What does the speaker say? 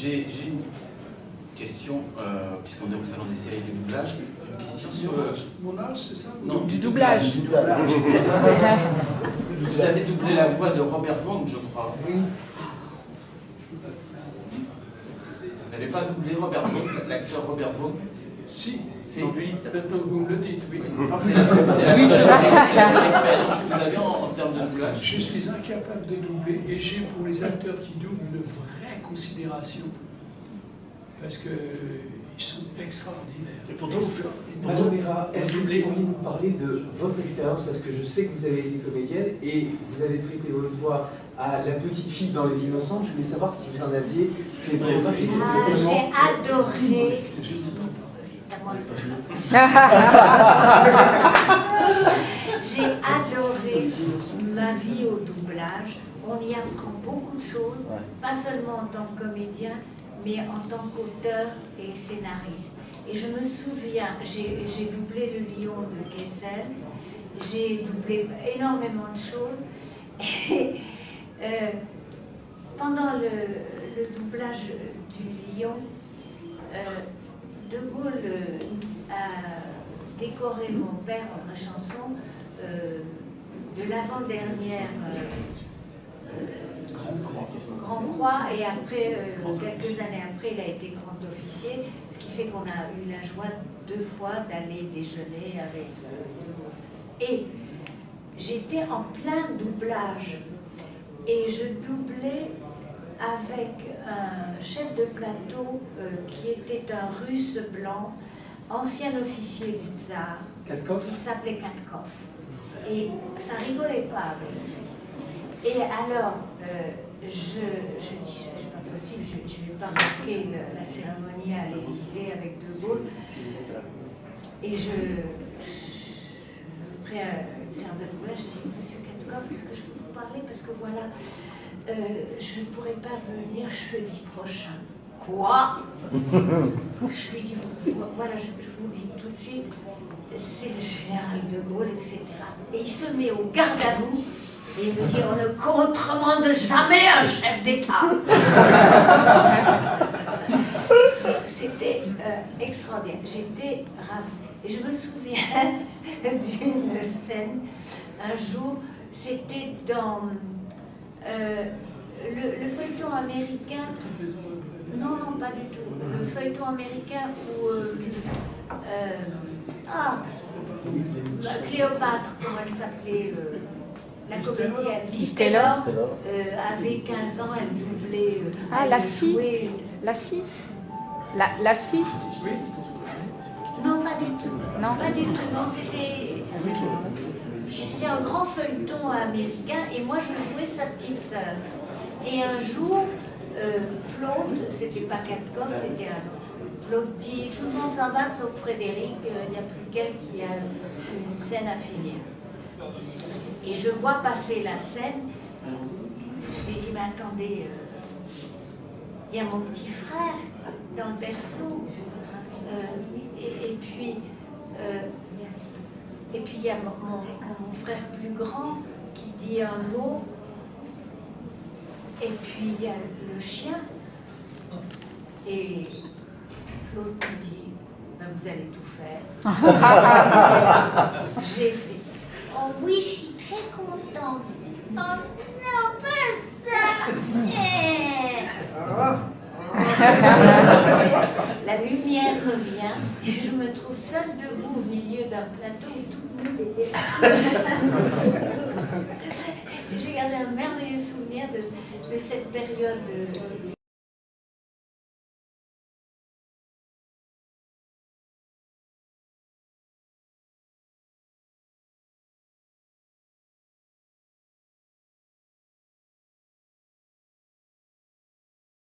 J'ai une question, puisqu'on est au salon des séries du doublage, une question sur le... Mon âge, c'est ça? Non, du doublage. Vous avez doublé la voix de Robert Vaughn, je crois. Oui. Vous n'avez pas doublé Robert Vaughn, l'acteur Robert Vaughn? Si. C'est maintenant que vous me le dites, oui. C'est la seule expérience que vous avez en termes de doublage? Je suis incapable de doubler et j'ai pour les acteurs qui doublent une vraie considération. Parce qu'ils sont extraordinaires. Et pourtant, Madame Hera, est-ce que vous pourriez nous parler de votre expérience? Parce que je sais que vous avez été comédienne et vous avez prêté votre voix à la petite fille dans Les Innocents. Je voulais savoir si vous en aviez fait d'autres. J'ai adoré. J'ai adoré ma vie au doublage. On y apprend beaucoup de choses, pas seulement en tant que comédien, mais en tant qu'auteur et scénariste. Et je me souviens, j'ai doublé Le Lion de Kessel, j'ai doublé énormément de choses. Et pendant le doublage du Lion, De Gaulle a décoré mon père, André Chanson, de l'avant-dernière Grand Croix, et après, quelques années après, il a été grand officier, ce qui fait qu'on a eu la joie 2 fois d'aller déjeuner avec De Gaulle. Et j'étais en plein doublage, et je doublais avec un chef de plateau qui était un Russe blanc, ancien officier du Tsar, qui s'appelait Katkov. Et ça rigolait pas avec lui. Et alors, je dis, c'est pas possible, je ne vais pas manquer la cérémonie à l'Élysée avec De Gaulle. Et après une séance de doublage, je dis, Monsieur Katkov, est-ce que je peux vous parler? Parce que voilà, je ne pourrai pas venir jeudi prochain. Quoi? Je lui dis, voilà, je vous le dis tout de suite, c'est le général de Gaulle, etc. Et il se met au garde à vous et il me dit, on ne contremande jamais un chef d'État. C'était extraordinaire. J'étais ravie. Et je me souviens d'une scène, un jour, c'était dans le feuilleton américain. Non, non, pas du tout. Le feuilleton américain où Cléopâtre, comment elle s'appelait, la comédienne, Liz Taylor, avait 15 ans, elle doublait. Lassie. Lassie. Lassie. Non, pas du tout. Non, pas du tout. Non, c'était un grand feuilleton américain et moi je jouais sa petite sœur. Et un jour, Plante, c'était pas Katkov, c'était un Plante dit tout le monde s'en va sauf Frédéric, il n'y a plus qu'elle qui a une scène à finir. Et je vois passer la scène et je dis, mais attendez, il y a mon petit frère dans le berceau. Et puis il y a mon frère plus grand qui dit un mot. Et puis il y a le chien. Et Claude me dit, ben, vous allez tout faire. J'ai fait, oh oui, je suis très contente. Oh non, pas ça. La lumière revient et je me trouve seule debout au milieu d'un plateau où tout le monde était. J'ai gardé un merveilleux souvenir de cette période.